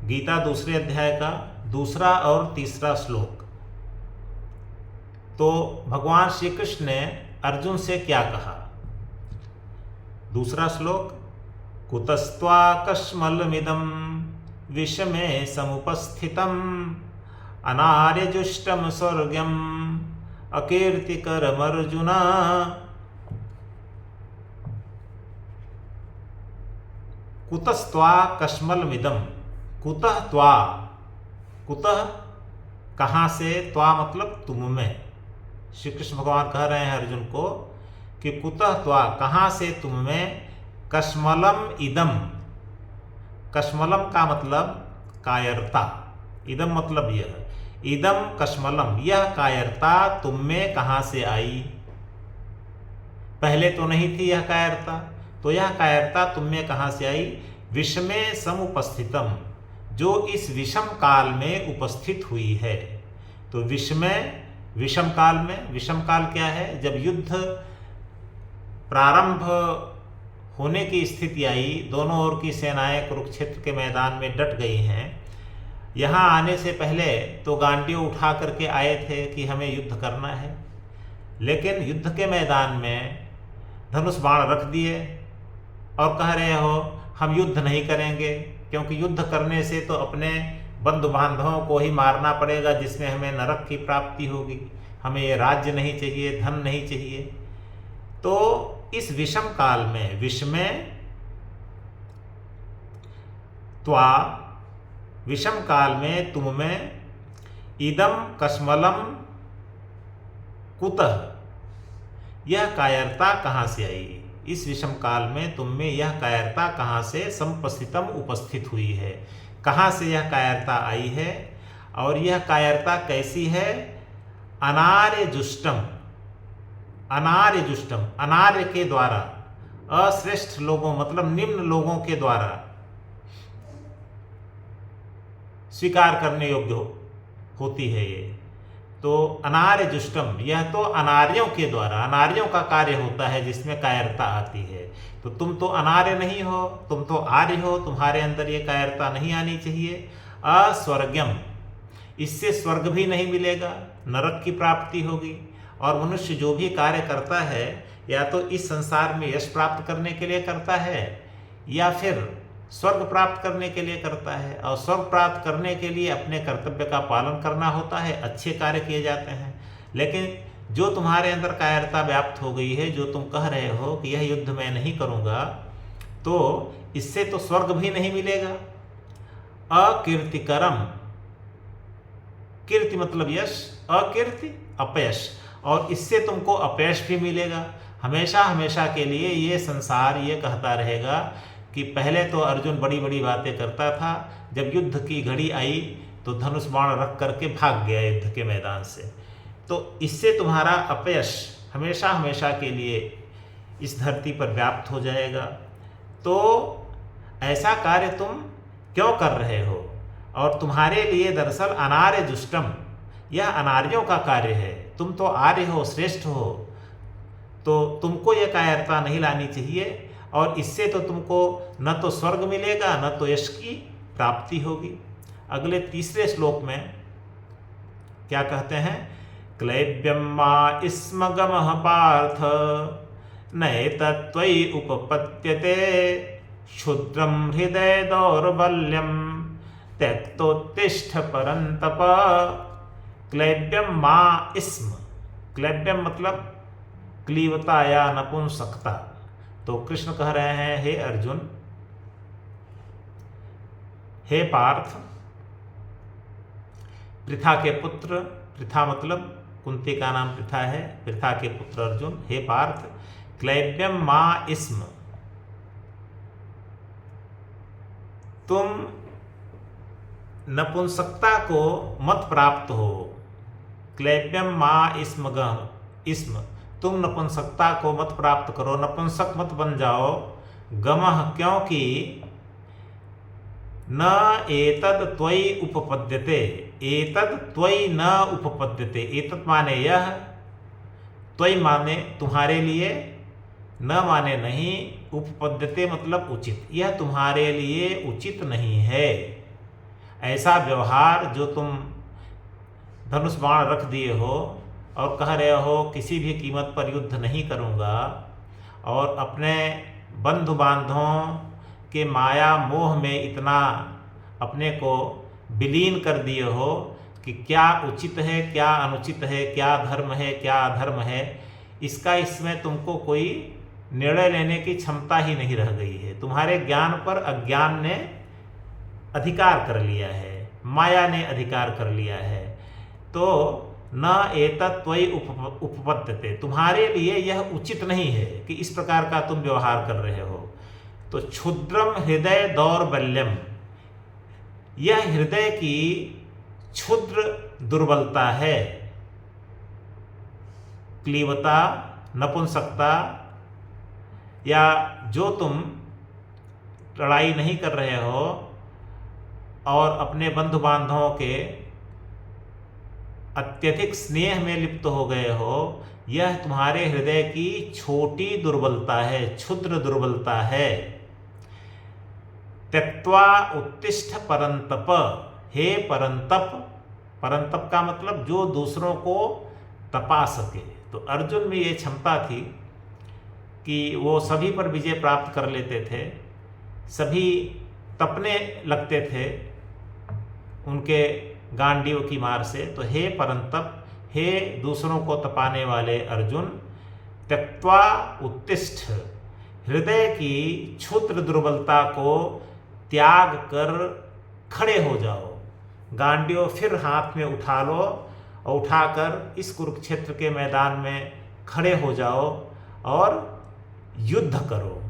गीता दूसरे अध्याय का दूसरा और तीसरा श्लोक। तो भगवान श्री कृष्ण ने अर्जुन से क्या कहा? दूसरा श्लोक, कुतस्त्वाकस्मलमिदं विषमे समुपस्थितम् अनार्यजुष्टं स्वर्गम् अकीर्तिकरमर्जुन। कुतस्त्वाकस्मलमिदं, कुतः त्वा, कुतः कहाँ से, त्वा मतलब तुम में। श्री कृष्ण भगवान कह रहे हैं अर्जुन को कि कुतः त्वा कहाँ से तुम में, कस्मलम इदम, कस्मलम का मतलब कायरता, इदम मतलब यह, इदम कस्मलम यह कायरता तुम में कहाँ से आई? पहले तो नहीं थी यह कायरता, तो यह कायरता तुम में कहाँ से आई? विषमे समुपस्थितम, जो इस विषम काल में उपस्थित हुई है। तो विषम काल में, विषम काल क्या है? जब युद्ध प्रारंभ होने की स्थिति आई, दोनों ओर की सेनाएं कुरुक्षेत्र के मैदान में डट गई हैं। यहाँ आने से पहले तो गांडियों उठा करके आए थे कि हमें युद्ध करना है, लेकिन युद्ध के मैदान में धनुष बाण रख दिए और कह रहे हो हम युद्ध नहीं करेंगे, क्योंकि युद्ध करने से तो अपने बंधु बांधवों को ही मारना पड़ेगा, जिसमें हमें नरक की प्राप्ति होगी, हमें ये राज्य नहीं चाहिए, धन नहीं चाहिए। तो इस विषम काल में, विषमे त्वा, विषम काल में तुम में, इदम कस्मलम कुतः, यह कायरता कहाँ से आई? इस विषम काल में तुम में यह कायरता कहाँ से समुपस्थितम उपस्थित हुई है? कहाँ से यह कायरता आई है? और यह कायरता कैसी है? अनार्य जुष्टम, अनार्य जुष्टम, अनार्य के द्वारा, अश्रेष्ठ लोगों मतलब निम्न लोगों के द्वारा स्वीकार करने योग्य होती है ये। तो अनार्य जुष्टम, यह तो अनार्यों के द्वारा, अनार्यों का कार्य होता है जिसमें कायरता आती है। तो तुम तो अनार्य नहीं हो, तुम तो आर्य हो, तुम्हारे अंदर ये कायरता नहीं आनी चाहिए। अस्वर्गम, इससे स्वर्ग भी नहीं मिलेगा, नरक की प्राप्ति होगी। और मनुष्य जो भी कार्य करता है, या तो इस संसार में यश प्राप्त करने के लिए करता है, या फिर स्वर्ग प्राप्त करने के लिए करता है। और स्वर्ग प्राप्त करने के लिए अपने कर्तव्य का पालन करना होता है, अच्छे कार्य किए जाते हैं। लेकिन जो तुम्हारे अंदर कायरता व्याप्त हो गई है, जो तुम कह रहे हो कि यह युद्ध मैं नहीं करूँगा, तो इससे तो स्वर्ग भी नहीं मिलेगा। अकीर्तिकरम, कीर्ति मतलब यश, अकीर्ति अपयश, और इससे तुमको अपयश भी मिलेगा। हमेशा हमेशा के लिए ये संसार ये कहता रहेगा कि पहले तो अर्जुन बड़ी बड़ी बातें करता था, जब युद्ध की घड़ी आई तो धनुष बाण रख करके भाग गया युद्ध के मैदान से। तो इससे तुम्हारा अपयश हमेशा हमेशा के लिए इस धरती पर व्याप्त हो जाएगा। तो ऐसा कार्य तुम क्यों कर रहे हो? और तुम्हारे लिए दरअसल अनार्य जुष्टम, यह अनार्यों का कार्य है। तुम तो आर्य हो, श्रेष्ठ हो, तो तुमको यह कायरता नहीं लानी चाहिए। और इससे तो तुमको न तो स्वर्ग मिलेगा, न तो यश की प्राप्ति होगी। अगले तीसरे श्लोक में क्या कहते हैं? क्लैब्यम मा स्म गमः पार्थ नैतत्त्वयि उपपद्यते क्षुद्रम हृदय दौर्बल्यम त्यक्तोत्तिष्ठ परन्तप। क्लैब्यम मा स्म, क्लैब्यम मतलब क्लीवता या नपुंसकता। तो कृष्ण कह रहे हैं, हे अर्जुन, हे पार्थ, पृथा के पुत्र, पृथा मतलब कुंती का नाम पृथा है, पृथा के पुत्र अर्जुन, हे पार्थ, क्लैब्यम मा स्म, तुम नपुंसकता को मत प्राप्त हो। क्लैब्यम मा स्म गम, स्म, तुम नपुंसकता को मत प्राप्त करो, नपुंसक मत बन जाओ। गमः, क्योंकि न एतद त्वयि उपपद्यते, एतद त्वयि न उपपद्यते। एतद माने यह, त्वयि माने तुम्हारे लिए, न माने नहीं, उपपद्यते मतलब उचित, यह तुम्हारे लिए उचित नहीं है। ऐसा व्यवहार जो तुम धनुष बाण रख दिए हो और कह रहे हो किसी भी कीमत पर युद्ध नहीं करूँगा, और अपने बंधु बांधवों के माया मोह में इतना अपने को विलीन कर दिए हो कि क्या उचित है, क्या अनुचित है, क्या धर्म है, क्या अधर्म है, इसका इसमें तुमको कोई निर्णय लेने की क्षमता ही नहीं रह गई है। तुम्हारे ज्ञान पर अज्ञान ने अधिकार कर लिया है, माया ने अधिकार कर लिया है। तो न एतत् त्वयि उपपद्यते, तुम्हारे लिए यह उचित नहीं है कि इस प्रकार का तुम व्यवहार कर रहे हो। तो क्षुद्रम हृदय दौर्बल्यम, यह हृदय की क्षुद्र दुर्बलता है, क्लीवता, नपुंसकता, या जो तुम लड़ाई नहीं कर रहे हो और अपने बंधु बांधवों के अत्यधिक स्नेह में लिप्त हो गए हो, यह तुम्हारे हृदय की छोटी दुर्बलता है, क्षुद्र दुर्बलता है। त्यक्त्वा उत्तिष्ठ परंतप, हे परंतप, परंतप का मतलब जो दूसरों को तपा सके। तो अर्जुन में ये क्षमता थी कि वो सभी पर विजय प्राप्त कर लेते थे, सभी तपने लगते थे उनके गांडीव की मार से। तो हे परंतप, हे दूसरों को तपाने वाले अर्जुन, त्यक्त्वा उत्तिष्ठ, हृदय की क्षुद्र दुर्बलता को त्याग कर खड़े हो जाओ। गांडीव फिर हाथ में उठा लो और उठाकर इस कुरुक्षेत्र के मैदान में खड़े हो जाओ और युद्ध करो।